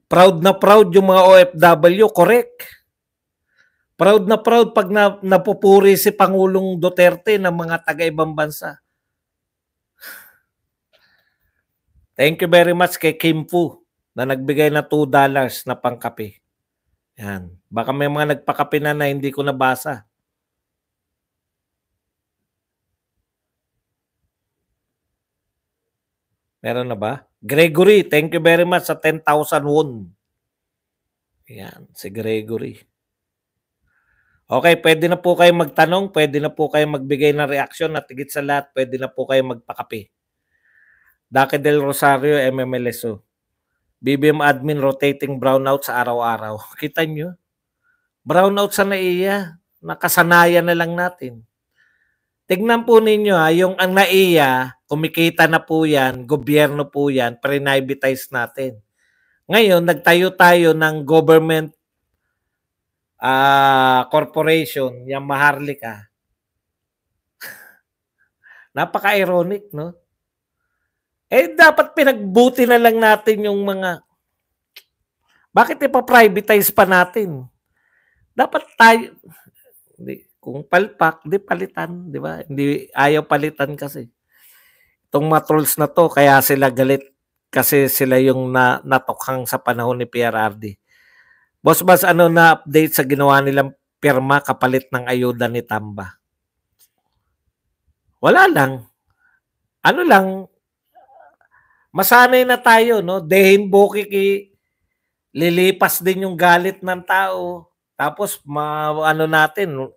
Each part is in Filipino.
Proud na proud yung mga OFW, correct. Proud na proud pag napupuri si Pangulong Duterte ng mga taga-ibang bansa. Thank you very much kay Kim Fu na nagbigay na $2 na pangkape. Yan. Baka may mga nagpakape na hindi ko nabasa. Meron na ba? Gregory, thank you very much sa 10,000 won. Yan, si Gregory. Okay, pwede na po kayo magtanong, pwede na po kayo magbigay ng reaksyon at higit sa lahat, pwede na po kayo magpakape. Dake del Rosario, MMLSO. BBM admin rotating brownout sa araw-araw. Kita nyo? Brownout sa NAIA. Nakasanayan na lang natin. Tignan po ninyo yung ang NAIA, kumikita na po yan, gobyerno po yan, privatize natin. Ngayon, nagtayo tayo ng government corporation, yung Maharlika. Napaka-ironic, no? Dapat pinagbuti na lang natin yung mga... Bakit ipa-privatize pa natin? Dapat tayo... Kung palpak, di palitan, di ba? Hindi ayaw palitan kasi. Itong mga trolls na to, kaya sila galit kasi sila yung natukhang sa panahon ni PRRD. Boss Bas, ano na update sa ginawa nilang pirma kapalit ng ayuda ni Tamba? Wala lang. Ano lang, masanay na tayo, no? Dehin bukiki, lilipas din yung galit ng tao. Tapos, ano natin,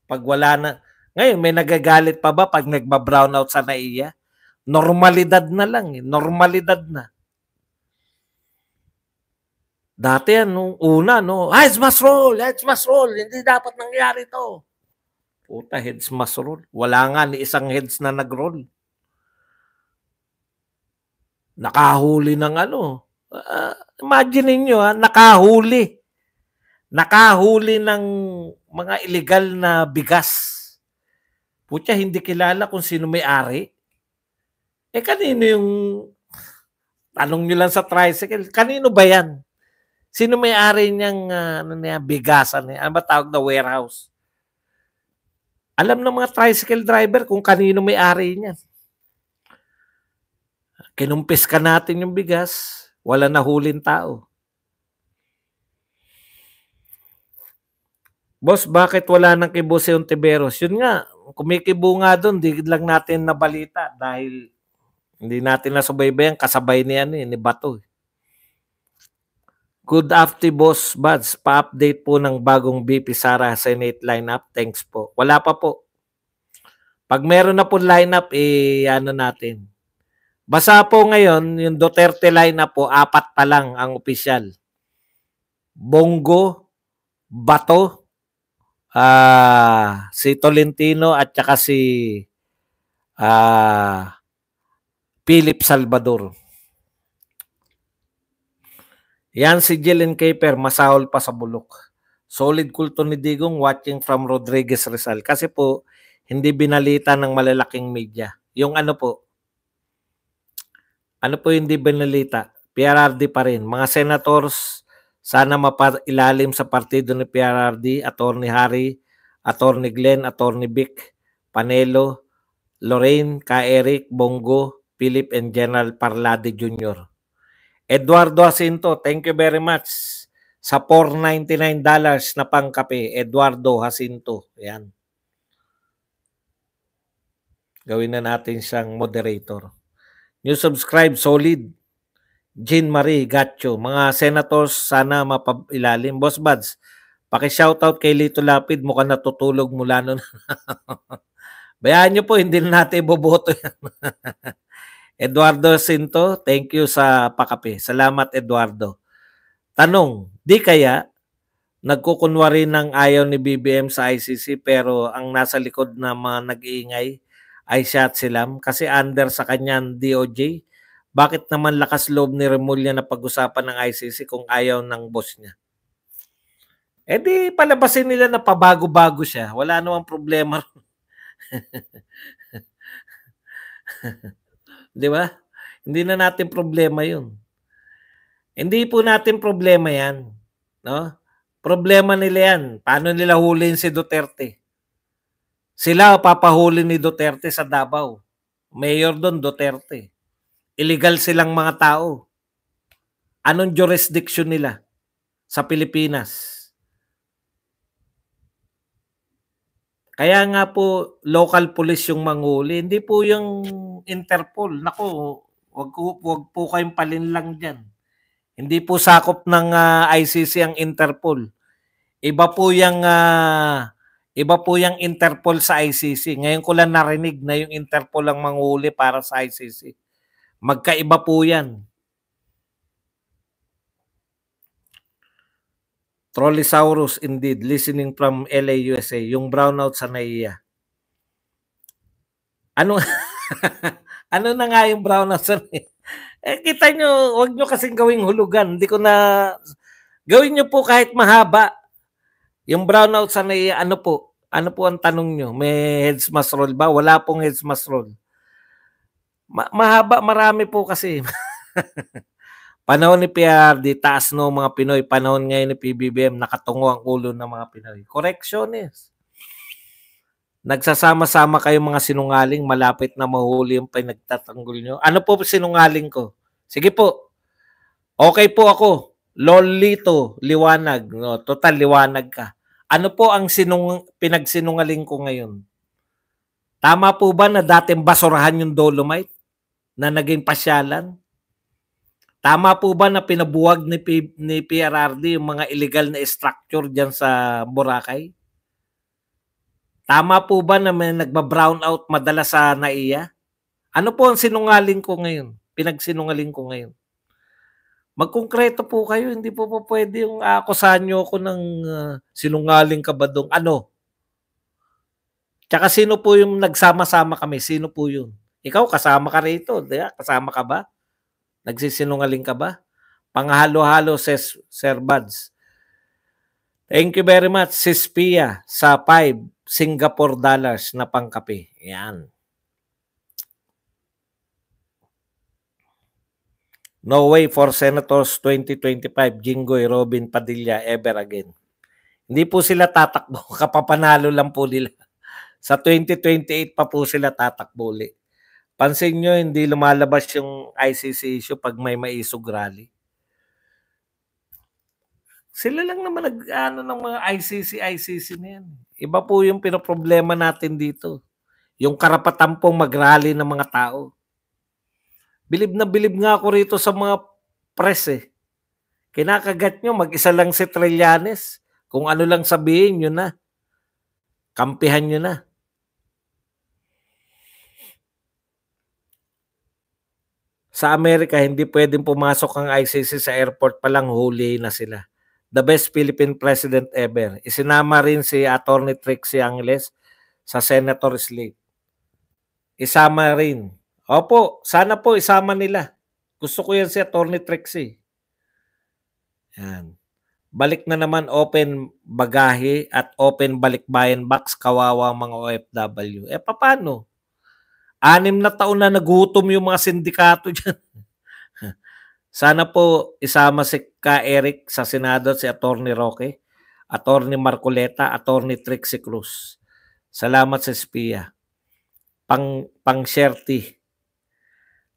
pag wala na, ngayon may nagagalit pa ba pag nagba-brownout sa NAIA? Normalidad na lang, normalidad na. Dati nung una, no, heads must roll, hindi dapat nangyari to. Puta, heads must roll. Wala nga ni isang heads na nag-roll. Nakahuli ng ano. Imagine niyo nakahuli. Nakahuli ng mga illegal na bigas. Putya, hindi kilala kung sino may-ari. Kanino yung, tanong nyo lang sa tricycle, kanino ba yan? Sino may-ari niyang bigasan? Ano ba tawag na warehouse? Alam ng mga tricycle driver kung kanino may-ari niyan. Kinumpis ka natin yung bigas, wala na huling tao. Boss, bakit wala nang kibo si Ontiveros? Yun nga, kumikibo nga doon, di lang natin nabalita dahil hindi natin nasubaybayan, kasabay ni Bato. Good afternoon, Boss Buds. Pa-update po ng bagong BP Sara Senate lineup. Thanks po. Wala pa po. Pag meron na po lineup, ano natin. Basta po ngayon, yung Duterte lineup po, 4 pa lang ang opisyal. Bongo, Bato, si Tolentino at saka si Philip Salvador. Yan si Jelen Caper, masahol pa sa bulok. Solid kulto ni Digong watching from Rodriguez Rizal. Kasi po, hindi binalita ng malalaking media. Yung ano po hindi binalita? PRRD pa rin. Mga senators, sana mapailalim sa partido ni PRRD, Attorney Harry, Attorney Glenn, Attorney Vic, Panelo, Lorraine, Ka Eric, Bongo, Philip, and General Parlade Jr. Eduardo Jacinto, thank you very much sa $499 na pangkape. Eduardo Jacinto. Yan. Gawin na natin siyang moderator. New subscribe, solid. Jean Marie Gacho. Mga senators, sana mapailalim. Boss Buds, paki-shoutout kay Lito Lapid. Mukhang natutulog mula nun. Bayaan nyo po, hindi na natin iboboto yan. Eduardo Jacinto, thank you sa pakape. Salamat, Eduardo. Tanong, di kaya nagkukunwari ng ayaw ni BBM sa ICC pero ang nasa likod na mga nag-iingay ay siya at silam kasi under sa kanyang DOJ? Bakit naman lakas loob ni Remulla na pag-usapan ng ICC kung ayaw ng boss niya? Di palabasin nila na pabago-bago siya. Wala namang problema. Di ba? Hindi na natin problema yun. Hindi po natin problema yan. No? Problema nila yan. Paano nila huliin si Duterte? Sila papahuli ni Duterte sa Davao. Mayor doon, Duterte. Illegal silang mga tao. Anong jurisdiction nila sa Pilipinas? Kaya nga po, local police yung manghuli. Hindi po yung Interpol. Naku, wag po kayong palinlang dyan. Hindi po sakop ng ICC ang Interpol. Iba po yung Interpol sa ICC. Ngayon ko lang narinig na yung Interpol ang manghuli para sa ICC. Magkaiba po yan. Trollisaurus indeed, listening from LA, USA. Yung brownout sa NAIA. Ano ano na nga yung brownout sa NAIA? Kita nyo, huwag nyo kasing gawing hulugan. Hindi ko na... Gawin nyo po kahit mahaba. Yung brownout sa NAIA, ano po? Ano po ang tanong nyo? May heads must roll ba? Wala pong heads must roll. Mahaba, marami po kasi. Panahon ni PRD, taas no mga Pinoy. Panahon ngayon ni PBBM, nakatungo ang ulo ng mga Pinoy. Correctionist. Nagsasama-sama kayong mga sinungaling, malapit na mahuli yung pinagtatanggol nyo. Ano po sinungaling ko? Sige po. Okay po ako. Lolito, liwanag. No, total liwanag ka. Ano po ang pinagsinungaling ko ngayon? Tama po ba na dating basurahan yung Dolomite na naging pasyalan? Tama po ba na pinabuwag ni PRRD yung mga illegal na structure dyan sa Boracay? Tama po ba na may nagba-brown out madalas sa NAIA? Ano po ang sinungaling ko ngayon? Pinagsinungaling ko ngayon. Magkonkreto po kayo, hindi po pwede yung akusahan nyo ako ng sinungaling ka ba dong ano? Tsaka sino po yung nagsama-sama kami? Sino po yun? Ikaw, kasama ka rito. Diba? Kasama ka ba? Nagsisinungaling ka ba? Panghalo-halo, Sir Buds. Thank you very much, Sis Pia, sa 5 Singapore dollars na pangkape. Yan. No way for Senators 2025, Jinggoy, Robin Padilla, ever again. Hindi po sila tatakbo, kapapanalo lang po nila. Sa 2028 pa po sila tatakbo ulit. Pansin nyo, hindi lumalabas yung ICC issue pag may maisog rally. Sila lang naman nag-ano ng mga ICC na yan. Iba po yung pinoproblema natin dito. Yung karapatan pong mag-rally ng mga tao. Bilib na bilib nga ako rito sa mga press eh. Kinakagat nyo, mag-isa lang si Trillanes. Kung ano lang sabihin nyo na. Kampihan nyo na. Sa Amerika, hindi pwedeng pumasok ang ICC sa airport pa lang, huli na sila. The best Philippine president ever. Isinama rin si Attorney Trixie Angeles sa Senator Slate. Isama rin. Opo, sana po isama nila. Gusto ko yan si Attorney Trixie. Yan. Balik na naman open bagahe at open balikbayan box, kawawa mga OFW. Paano? 6 na taon na nagutom yung mga sindikato dyan. Sana po isama si Ka Eric sa Senado, si Attorney Roque, Attorney Marcoleta, Attorney Trixie Cruz. Salamat sa SPIA. Pang-sherty.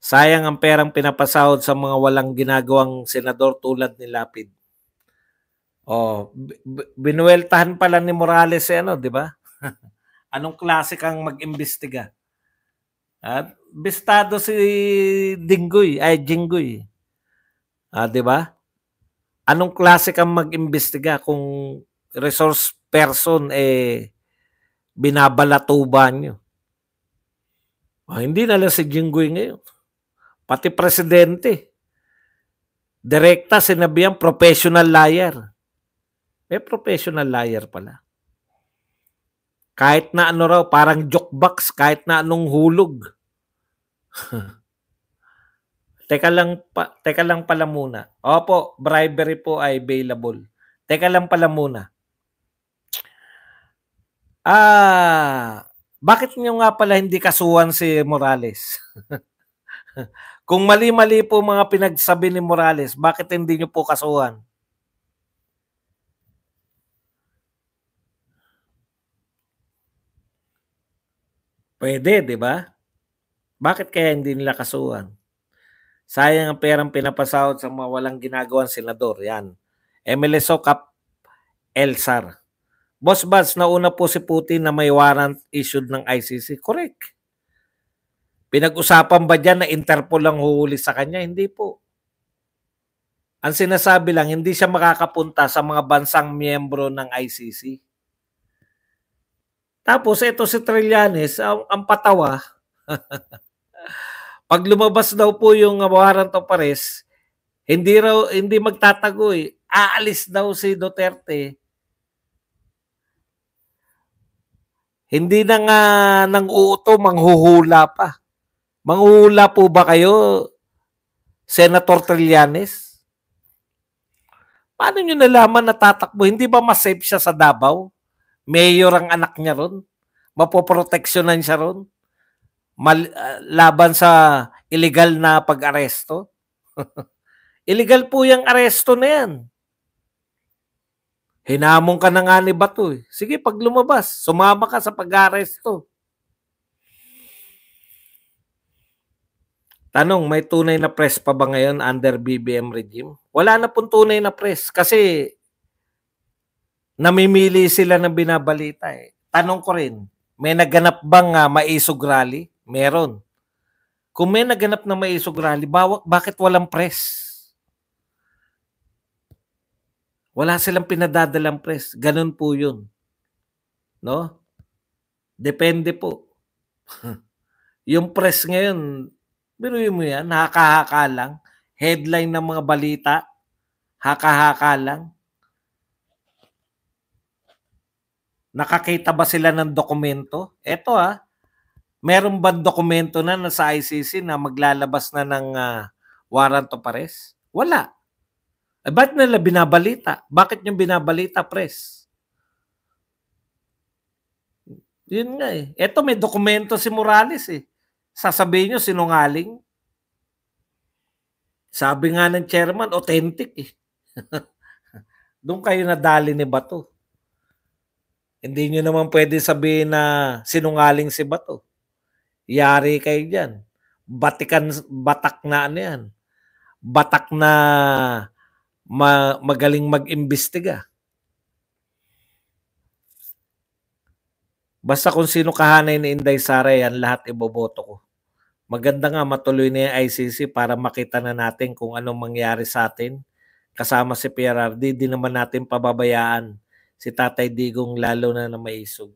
Sayang ang perang pinapasahod sa mga walang ginagawang senador tulad ni Lapid. Binuweltahan pala ni Morales di ba? Anong klase kang mag-imbestiga? Bistado si Jinggoy. Di ba? Anong klase kang mag-imbestiga kung resource person binabalatuban nyo? Hindi na lang si Jinggoy ngayon. Pati presidente. Direkta sinabihan professional liar. Professional liar pala. Kahit na ano raw, parang joke box, kahit na anong hulog. Teka lang pala muna. Opo, bribery po ay available. Teka lang pala muna. Bakit nyo nga pala hindi kasuhan si Morales? Kung mali-mali po mga pinagsabi ni Morales, bakit hindi niyo po kasuhan? Pwede, di ba? Bakit kaya hindi nila kasuhan? Sayang ang perang pinapasahod sa mga walang ginagawang senador. Yan. MLSO Cap Elsar. Boss Buds, nauna po si Putin na may warrant issued ng ICC. Correct. Pinag-usapan ba dyan na Interpol lang huhuli sa kanya? Hindi po. Ang sinasabi lang, hindi siya makakapunta sa mga bansang miyembro ng ICC. Tapos ito si Trillanes, ang patawa, pag lumabas daw po yung warrant of arrest, hindi magtatago eh. Aalis daw si Duterte. Hindi na nga nang uuto, manghuhula pa. Manghuhula po ba kayo, Senator Trillanes? Paano nyo nalaman na tatakbo? Hindi ba mas safe siya sa Davao? Mayor ang anak niya ron? Mapoproteksyonan siya ron? Laban sa illegal na pag-aresto? Illegal po yung aresto na yan. Hinamon ka na nga ni Bato eh. Sige, pag lumabas, sumama ka sa pag-aresto. Tanong, may tunay na press pa ba ngayon under BBM regime? Wala na pong tunay na press kasi namimili sila ng binabalita eh. Tanong ko rin, may naganap bang maisog rally? Meron. Kung may naganap na maisog rally, bakit walang press? Wala silang pinadadalang press. Ganun po yun. No? Depende po. Yung press ngayon, biruin mo yan, haka-haka lang. Headline ng mga balita, haka-haka lang. Nakakita ba sila ng dokumento? Eto meron bang dokumento na sa ICC na maglalabas na ng warrant of arrest? Wala. Eh, ba't nila binabalita? Bakit yung binabalita, press? Yun nga eh. Eto may dokumento si Morales eh. Sasabihin nyo sinungaling. Sabi nga ng chairman, authentic eh. Doon kayo nadali ni Bato. Hindi nyo naman pwede sabihin na sinungaling si Bato. Yari kayo dyan. Batak na ano yan. Batak na magaling mag-imbestiga. Basta kung sino kahanay ni Inday Sara yan, lahat iboboto ko. Maganda nga matuloy na yung ICC para makita na natin kung anong mangyari sa atin. Kasama si PRRD, di naman natin pababayaan si Tatay Digong lalo na maisog.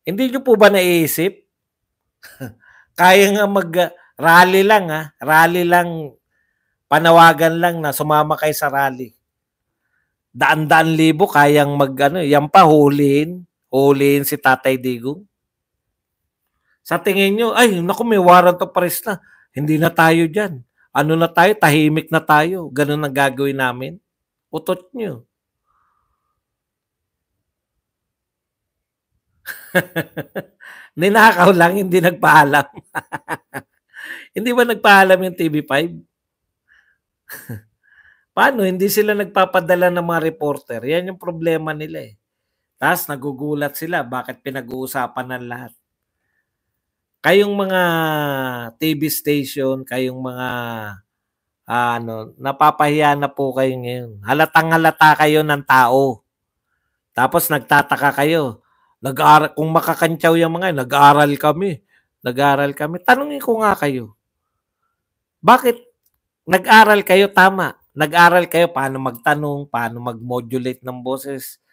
Hindi nyo po ba naiisip? Kaya nga mag-rally lang rally lang, panawagan lang na sumama kayo sa rally. Daan-daan libo kayang yan pa huliin si Tatay Digong. Sa tingin nyo, ay naku may warrant of arrest na, hindi na tayo dyan. Ano na tayo, tahimik na tayo. Ganun ang gagawin namin. Utot nyo. Ninakaw lang, hindi nagpaalam. Hindi ba nagpaalam yung TV5? Paano? Hindi sila nagpapadala ng mga reporter. Yan yung problema nila eh. Tapos nagugulat sila bakit pinag-uusapan ng lahat. Kayong mga TV station, kayong mga napapahiya na po kayo ngayon. Halatang-halata kayo ng tao. Tapos nagtataka kayo. Kung makakantyaw yung mga, nag-aaral kami. Tanungin ko nga kayo. Bakit nag-aral kayo? Tama. Nag-aral kayo paano magtanong, paano mag-modulate ng boses,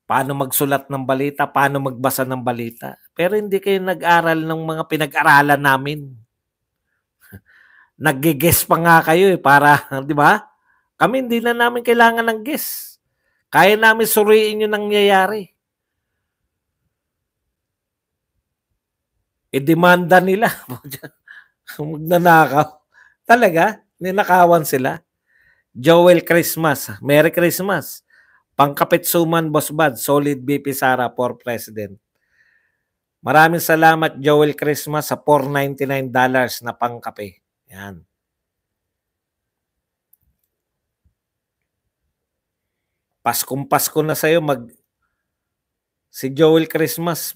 paano magsulat ng balita, paano magbasa ng balita. Pero hindi kayo nag-aral ng mga pinag-aralan namin. Nag-guess pa nga kayo para, di ba? Kami hindi na namin kailangan ng guess. Kaya namin suriin yung nangyayari. Demanda nila. Magnanakaw. Talaga? Ninakawan sila. Joel Christmas. Merry Christmas. Pangkapit suman, Boss Bad. Solid BP Sara for President. Maraming salamat, Joel Christmas, sa $499 na pangkape. Yan. Paskong Pasko na sa'yo, si Joel Christmas,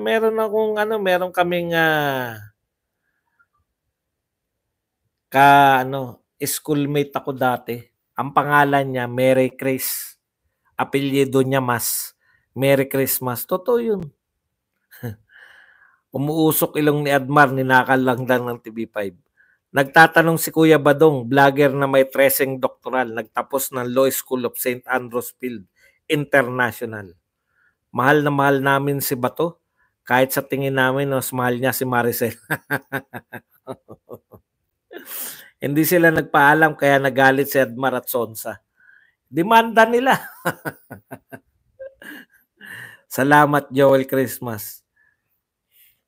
meron akong meron kaming schoolmate ako dati. Ang pangalan niya, Merry Chris. Apelyido niya Merry Christmas. Totoo yun. Umuusok ilong ni Admar, ninakal lang ng TV5. Nagtatanong si Kuya Badong, vlogger na may tracing doctoral, nagtapos ng Law School of St. Andrews Field International. Mahal na mahal namin si Bato. Kahit sa tingin namin, mas mahal niya si Maricel. Hindi sila nagpaalam kaya nagalit si Admar at Sonsa. Demanda nila. Salamat, Joel Christmas.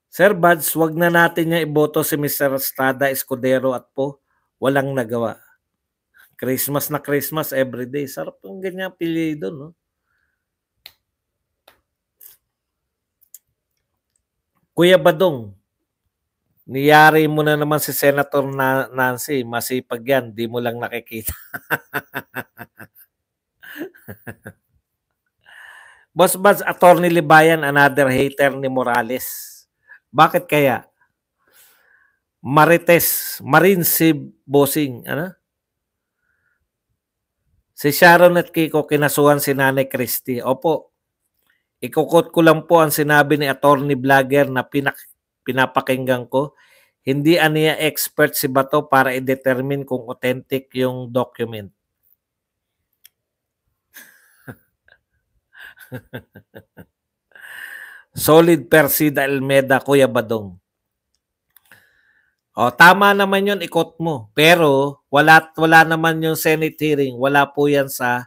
Sir Buds, wag na natin niya iboto si Mr. Estrada, Escudero at Po. Walang nagawa. Christmas na Christmas everyday. Sarap yung ganyan pili doon, no? Kuya Badong, niyari mo na naman si Senator Nancy. Masipag yan, di mo lang nakikita. Boss Buds, Attorney Libayan, another hater ni Morales. Bakit kaya? Marin si Bossing. Ano? Si Sharon at Kiko kinasuhan si Nanay Christie. Opo. Ikukot ko lang po ang sinabi ni attorney vlogger na pinapakinggan ko. Hindi aniya expert si Bato para i-determine kung authentic yung document. Solid Persida Almeda, Kuya Badong. O, tama naman yun, ikot mo. Pero, wala naman yung Senate hearing. Wala po yan sa...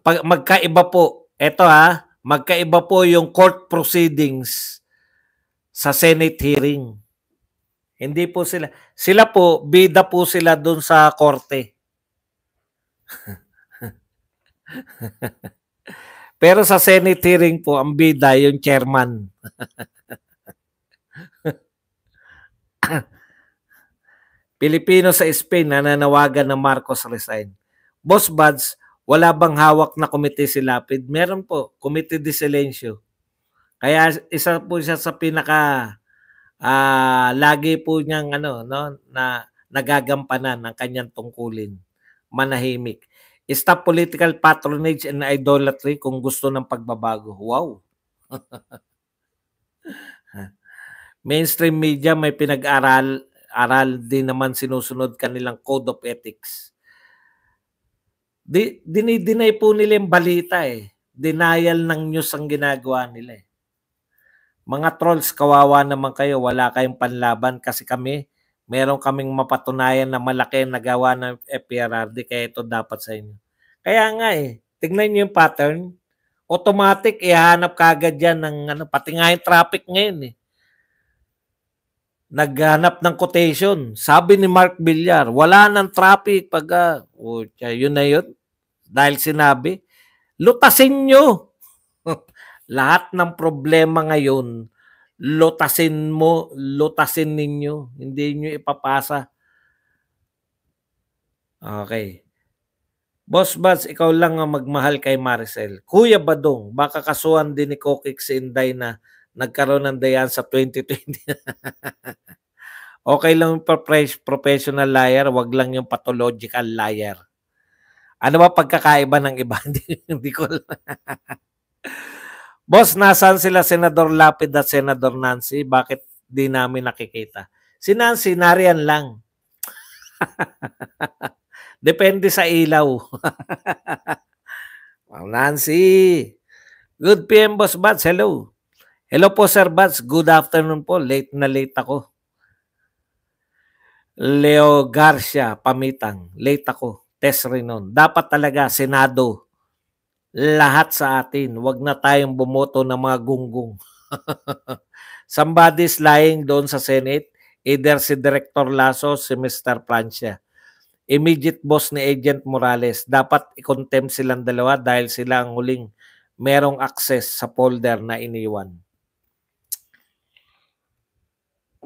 magkaiba po. Ito magkaiba po yung court proceedings sa Senate hearing. Hindi po sila. Sila po, bida po sila dun sa korte. Pero sa Senate hearing po, ang bida yung chairman. Pilipino sa Spain nananawagan na Marcos resign. Boss Buds, wala bang hawak na komite si Lapid? Meron po, Komite de Silencio. Kaya isa po siya sa pinaka lagi po niyang na nagagampanan ng kanyang tungkulin. Manahimik. Stop political patronage and idolatry kung gusto ng pagbabago. Wow. Mainstream media may pinag-aral din naman sinusunod kanilang code of ethics. Dinay po nila yung balita eh. Denial ng news ang ginagawa nila eh. Mga trolls, kawawa naman kayo. Wala kayong panlaban kasi meron kaming mapatunayan na malaki ang nagawa ng FPRRD kaya ito dapat sa inyo. Kaya nga eh, tignan nyo yung pattern. Automatic, ihanap kagad yan ng pati nga yung traffic ngayon eh. Naghanap ng quotation. Sabi ni Mark Villar, wala ng traffic pag yun na yun. Dahil sinabi, lutasin nyo. Lahat ng problema ngayon, lutasin ninyo. Hindi nyo ipapasa. Okay. Boss Buds, ikaw lang ang magmahal kay Maricel. Kuya Badong, baka kasuhan din ni Kokik si Inday na nagkaroon ng dayan sa 2020. Okay lang yung professional liar, wag lang yung pathological liar. Ano ba pagkakaiba ng iba? Hindi ko Boss, nasaan sila Senador Lapid at Senador Nancy? Bakit di namin nakikita? Si Nancy, nariyan lang. Depende sa ilaw. Nancy. Good PM, Boss Buds. Hello. Hello po, Sir Buds. Good afternoon po. Late na late ako. Leo Garcia, Pamitang. Late ako. Tess Renon. Dapat talaga, Senado. Lahat sa atin. Huwag na tayong bumoto ng mga gunggong. Somebody's lying doon sa Senate. Either si Director Lasso, si Mr. Francia. Immediate boss ni Agent Morales. Dapat i-contempt silang dalawa dahil sila ang huling merong access sa folder na iniwan.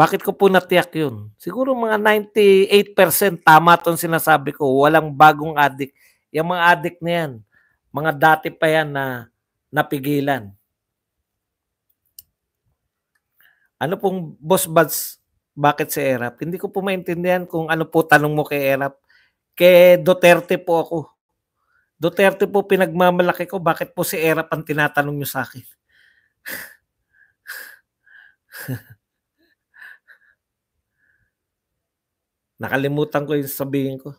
Bakit ko po natiyak yun? Siguro mga 98% tama tong sinasabi ko. Walang bagong adik. Yung mga adik na yan, mga dati pa yan na napigilan. Ano pong Boss Buds, bakit si Erap? Hindi ko po maintindihan kung ano po tanong mo kay Erap. Kay Duterte po ako. Duterte po pinagmamalaki ko. Bakit po si Erap ang tinatanong nyo sa akin? Nakalimutan ko yung sabihin ko.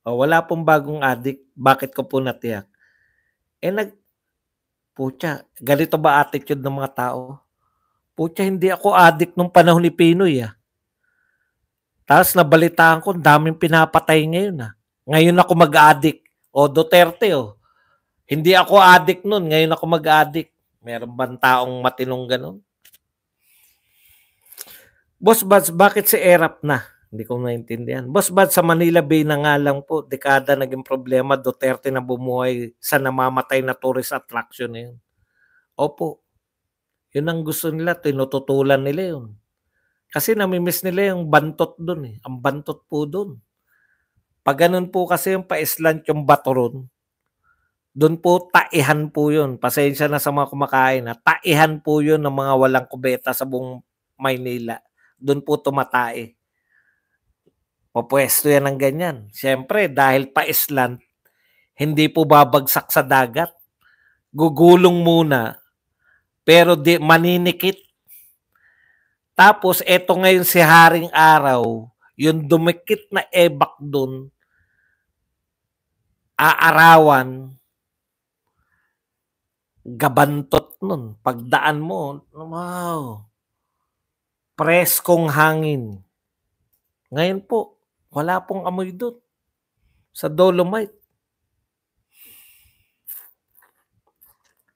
O, wala pong bagong adik. Bakit ko po natiyak? Putya, ganito ba attitude ng mga tao? Putya, hindi ako adik nung panahon ni Pinoy Tapos nabalitaan ko, daming pinapatay ngayon Ngayon ako mag-addict. O Duterte Hindi ako addict nun, ngayon ako mag-addict. Meron bang taong matinong ganun? Boss Buds, bakit si Erap na? Hindi ko naintindihan. Boss Buds, sa Manila Bay na nga lang po, dekada naging problema, Duterte na bumuhay sa namamatay na tourist attraction na yun. Opo. Yun ang gusto nila, tinututulan nila yun. Kasi namimiss nila yung bantot dun Ang bantot po dun. Pag ganun po kasi yung paislant yung bato ron, dun po taihan po yun. Pasensya na sa mga kumakain Taihan po yun ng mga walang kubeta sa buong Maynila. Dun po tumatae. Papwesto yan ng ganyan. Siyempre, dahil paislant, hindi po babagsak sa dagat. Gugulong muna, pero di maninikit. Tapos, eto ngayon si Haring Araw, yung dumikit na ebak dun, aarawan, gabantot nun. Pagdaan mo, wow, preskong hangin. Ngayon po, wala pong amoy dun. Sa Dolomite.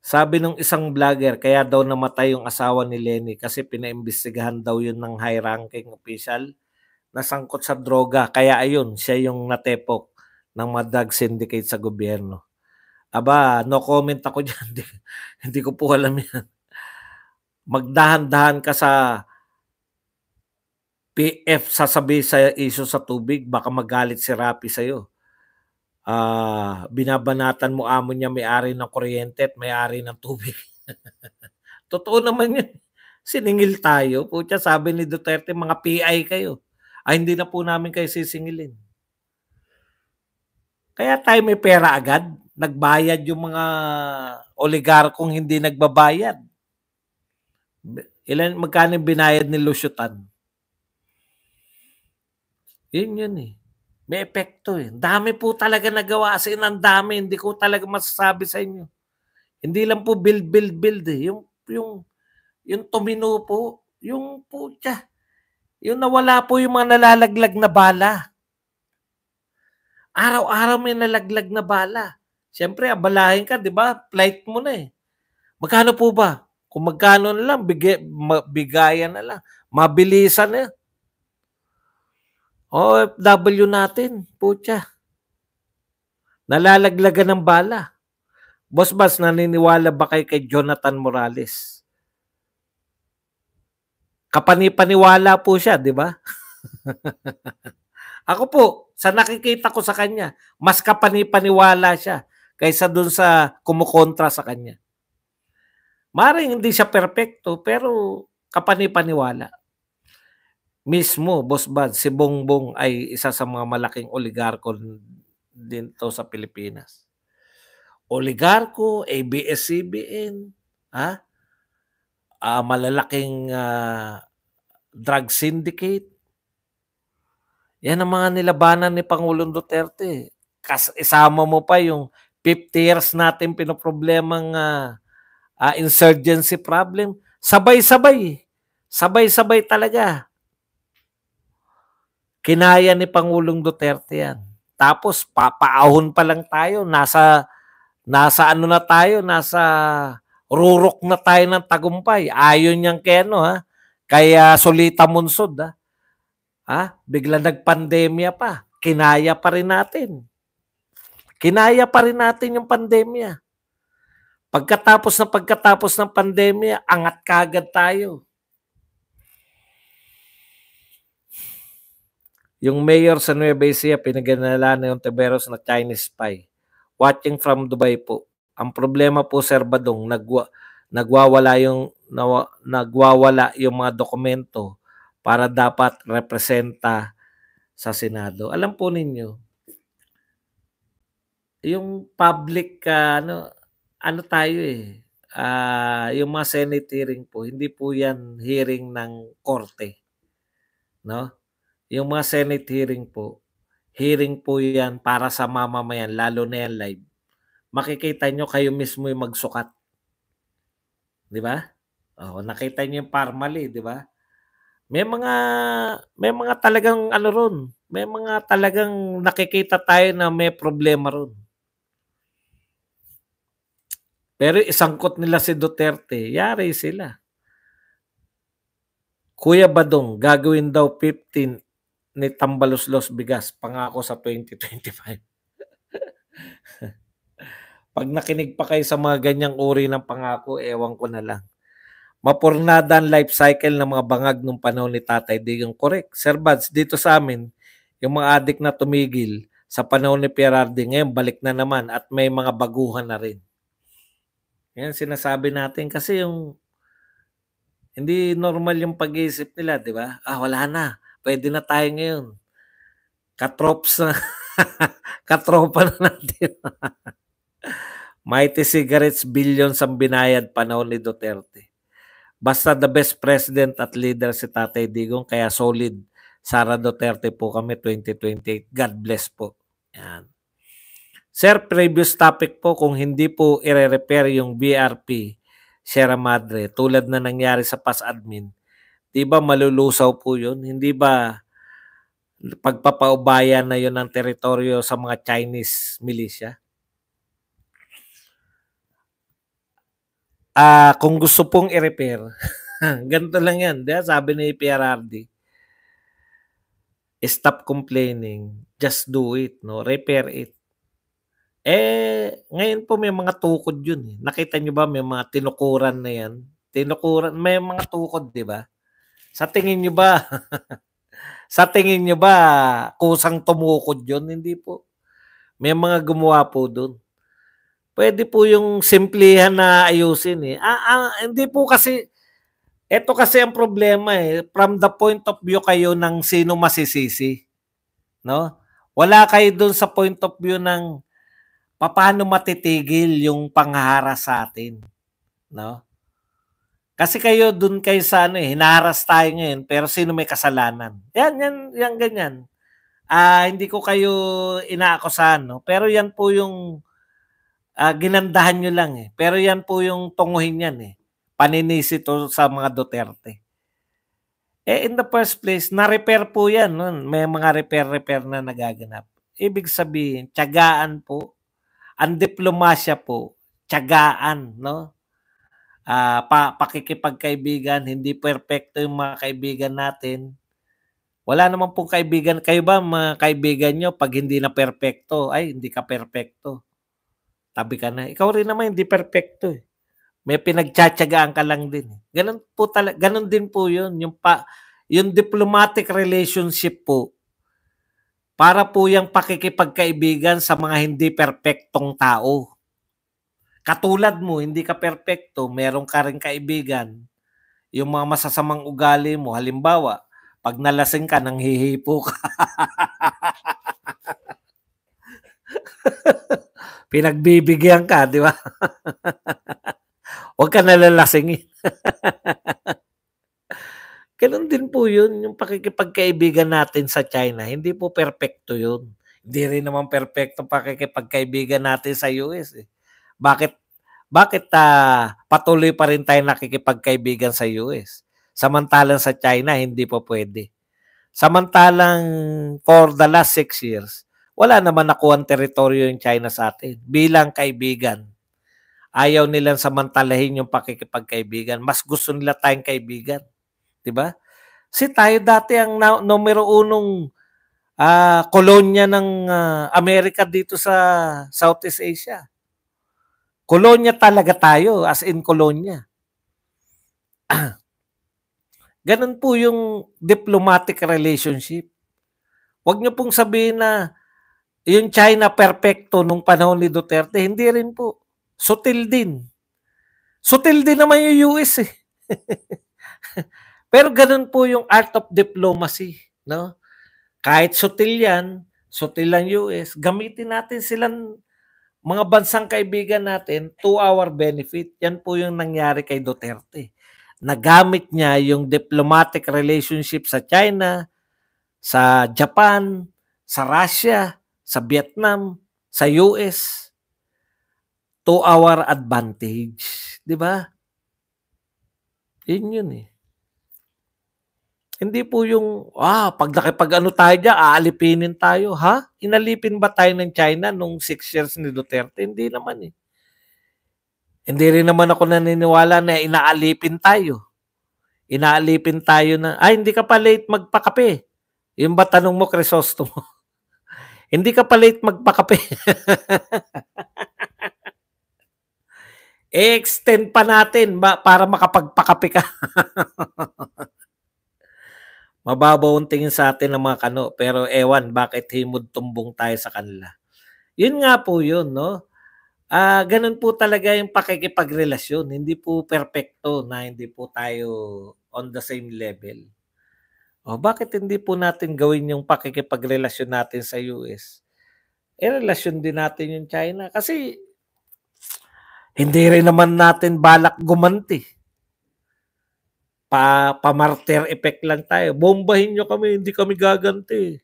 Sabi ng isang vlogger, kaya daw namatay yung asawa ni Lenny kasi pinaimbestigahan daw yun ng high-ranking official na sangkot sa droga. Kaya ayun, siya yung natepok ng mga drug syndicate sa gobyerno. Aba, no comment ako dyan. Hindi ko po alam yan. Magdahan-dahan ka sa PF sasabi sa issue sa tubig, baka magalit si Rapi sa'yo. Binabanatan mo amo niya may-ari ng kuryente at may-ari ng tubig. Totoo naman yun. Siningil tayo. Putya, sabi ni Duterte, mga PI kayo. Hindi na po namin kayo sisingilin. Kaya tayo may pera agad. Nagbayad yung mga oligarkong hindi nagbabayad. Magkano binayad ni Lusyutan? Yun May epekto Dami po talaga nagawa. As in, ang dami. Hindi ko talaga masasabi sa inyo. Hindi lang po build. Yung tumino po. Yung putya. Yung nawala po yung mga nalalaglag na bala. Araw-araw may nalaglag na bala. Siyempre, abalahin ka, di ba? Flight mo na Magkano po ba? Kung magkano na lang, bigayan na lang. Mabilisan na OFW natin, putya. Nalalaglagan ng bala. Boss Bas, naniniwala ba kayo kay Jonathan Morales? Kapani-paniwala po siya, di ba? Ako po, sa nakikita ko sa kanya, mas kapani-paniwala siya kaysa dun sa kumukontra sa kanya. Maring hindi siya perpekto, pero kapani-paniwala. Mismo, Boss Bad, si Bongbong ay isa sa mga malaking oligarko dito sa Pilipinas. Oligarko, ABS-CBN, malalaking drug syndicate. Yan ang mga nilabanan ni Pangulong Duterte. Isama mo pa yung 50 years natin pinoproblemang insurgency problem. Sabay-sabay. Sabay-sabay talaga. Kinaya ni Pangulong Duterte yan. Tapos, papaahon pa lang tayo. Nasa ano na tayo? Nasa rurok na tayo ng tagumpay. Ayon niyang keno, Kaya Solita Munsod, Bigla nagpandemya pa. Kinaya pa rin natin. Kinaya pa rin natin yung pandemya. Pagkatapos ng pandemya, angat kagad tayo. Yung mayor sa Nueva Ecija, pinaganalan na yung Tiberos na Chinese spy. Watching from Dubai po. Ang problema po, Sir Badong, nagwawala yung mga dokumento para dapat representa sa Senado. Alam po ninyo, yung public ano tayo yung mga Senate hearing po, hindi po yan hearing ng korte, no? Yung mga Senate hearing po yan para sa mamamayan, lalo na yan live. Makikita nyo kayo mismo yung magsukat. Di ba? Oh, nakita nyo yung formally, di ba? May mga talagang ano ron, may mga talagang nakikita tayo na may problema ron. Pero isangkot nila si Duterte, yari sila. Kuya Badong, gagawin daw 15 ni Tambaloslos bigas, pangako sa 2025. Pag nakinig pa kayo sa mga ganyang uri ng pangako, ewan ko na lang. Mapurnada ang life cycle ng mga bangag nung panahon ni Tatay Digong. Correct. Sir Bads, dito sa amin, yung mga adik na tumigil sa panahon ni PRRD, ngayon balik na naman at may mga baguhan na rin. Yan sinasabi natin kasi yung hindi normal yung pag-iisip nila, di ba? Wala na. Pwede na tayo ngayon. Katrops na. Katropa na natin. Mighty cigarettes, billions ang binayad panahon ni Duterte. Basta the best president at leader si Tatay Digong, kaya solid. Sara Duterte po kami 2028. God bless po. Yan. Sir, previous topic po, kung hindi po i-repair yung BRP, Sierra Madre, tulad na nangyari sa PAS admin, di ba malulusaw po yun? Hindi ba pagpapaubaya na yun ng teritoryo sa mga Chinese militia? Kung gusto pong i-repair, ganito lang yan. Diba? Sabi ni PRRD, stop complaining, just do it, no? Repair it. Ngayon po may mga tukod yun. Nakita nyo ba may mga tinukuran na yan? Tinukuran, may mga tukod, di ba? Sa tingin nyo ba, kusang tumukod yun? Hindi po. May mga gumawa po doon. Pwede po yung simplihan na ayusin hindi po kasi, ito kasi ang problema from the point of view kayo ng sino masisisi. No? Wala kayo doon sa point of view ng paano matitigil yung pangharas sa atin. No? Kasi kayo doon kayo sa hinaharas tayo ngayon, pero sino may kasalanan? Yan ganyan. Hindi ko kayo inaakusahan, no? Pero yan po yung ginandahan nyo lang Pero yan po yung tunguhin yan Paninisi to sa mga Duterte. In the first place, na-repair po yan. No? May mga repair na nagaganap. Ibig sabihin, tiyagaan po. Ang diplomasya po, tiyagaan, no? Pakikipagkaibigan, hindi perpekto yung mga kaibigan natin. Wala naman pong kaibigan. Kayo ba, mga kaibigan nyo, pag hindi na perpekto, ay, hindi ka perpekto. Tabi ka na. Ikaw rin naman, hindi perpekto May pinagtsatsagaan ka lang din. Ganun din po yun. Yung diplomatic relationship po, para po yung pakikipagkaibigan sa mga hindi perpektong tao. Katulad mo, hindi ka perpekto, meron ka rin kaibigan. Yung mga masasamang ugali mo, halimbawa, pag nalasing ka, nanghihipo ka. Pinagbibigyan ka, di ba? Huwag ka nalalasingin. Ganun din po yun, yung pakikipagkaibigan natin sa China, hindi po perpekto yun. Hindi rin naman perpekto pakikipagkaibigan natin sa US Bakit patuloy pa rin tayo nakikipagkaibigan sa US? Samantalang sa China, hindi po pwede. Samantalang for the last 6 years, wala naman nakuha ang teritoryo yung China sa atin. Bilang kaibigan, ayaw nilang samantalahin yung pakikipagkaibigan. Mas gusto nila tayong kaibigan. Diba? Kasi tayo dati ang numero unong kolonya ng Amerika dito sa Southeast Asia. Kolonya talaga tayo, as in kolonya. Ganun po yung diplomatic relationship. Huwag niyo pong sabihin na yung China perpekto nung panahon ni Duterte, hindi rin po. Sutil din. Sutil din naman yung US eh. Pero ganun po yung art of diplomacy, no? Kahit sutil yan, sutil ang US, gamitin natin silang mga bansang kaibigan natin to our benefit. Yan po yung nangyari kay Duterte. Nagamit niya yung diplomatic relationship sa China, sa Japan, sa Russia, sa Vietnam, sa US to our advantage. Di ba? Yun eh. Hindi po yung, pag nakipag-ano tayo dyan, aalipinin tayo. Ha? Inalipin ba tayo ng China nung 6 years ni Duterte? Hindi naman eh. Hindi rin naman ako naniniwala na inaalipin tayo. Inaalipin tayo na, hindi ka pa late magpakape. Yung ba tanong mo, Crisostomo? Hindi ka pa late magpakape. extend pa natin para makapagpakape ka. Mababaw ang tingin sa atin ng mga kano, pero ewan, bakit himod tumbong tayo sa kanila. Yun nga po yun, no? Ganun po talaga yung pakikipagrelasyon. Hindi po perpekto na hindi po tayo on the same level. Bakit hindi po natin gawin yung pakikipagrelasyon natin sa US? Relasyon din natin yung China. Kasi hindi rin naman natin balak gumanti. Pamartir effect lang tayo. Bombahin nyo kami, hindi kami gaganti.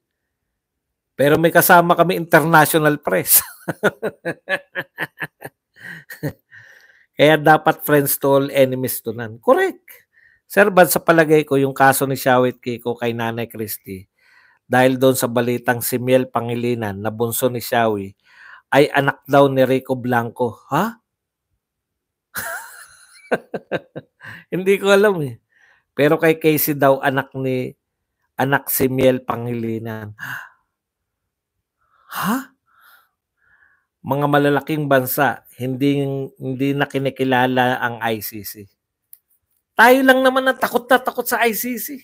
Pero may kasama kami international press. Kaya dapat friends to all, enemies to none. Correct. Sir, Bad, sa palagay ko, yung kaso ni Shawit Kiko kay Nanay Christie, dahil doon sa balitang si Miel Pangilinan na bunso ni Shawi, ay anak daw ni Rico Blanco. Ha? Hindi ko alam eh. Pero kay Casey daw anak si Miel Pangilinan. Ha? Mga malalaking bansa, hindi na kinikilala ang ICC. Tayo lang naman na takot sa ICC.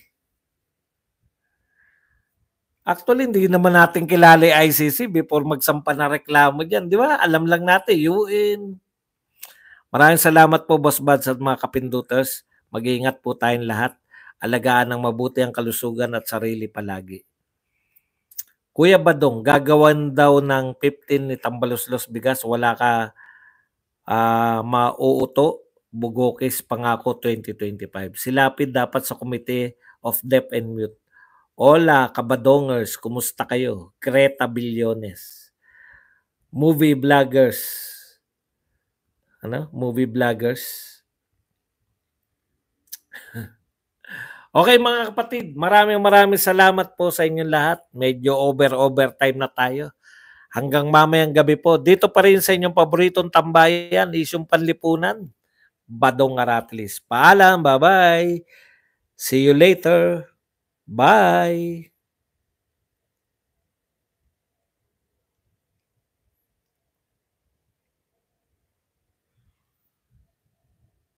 Actually, hindi naman natin kilala yung ICC before magsampa na reklamo dyan. Di ba? Alam lang natin, UN. Maraming salamat po, Boss Bad, sa mga kapinduters. Mag-iingat po tayong lahat. Alagaan ng mabuti ang kalusugan at sarili palagi. Kuya Badong, gagawan daw ng 15 ni Tambaluslos bigas. Wala ka mauuto. Bugokis pangako 2025. Silapid dapat sa Committee of Deaf and Mute. Hola, kabadongers. Kumusta kayo? Greta Billones. Movie vloggers. Movie vloggers. Okay mga kapatid, maraming salamat po sa inyong lahat. Medyo overtime na tayo. Hanggang mamayang gabi po. Dito pa rin sa inyong paboritong tambayan, Isyong Panlipunan, Badong Aratlis. Paalam, bye-bye. See you later. Bye.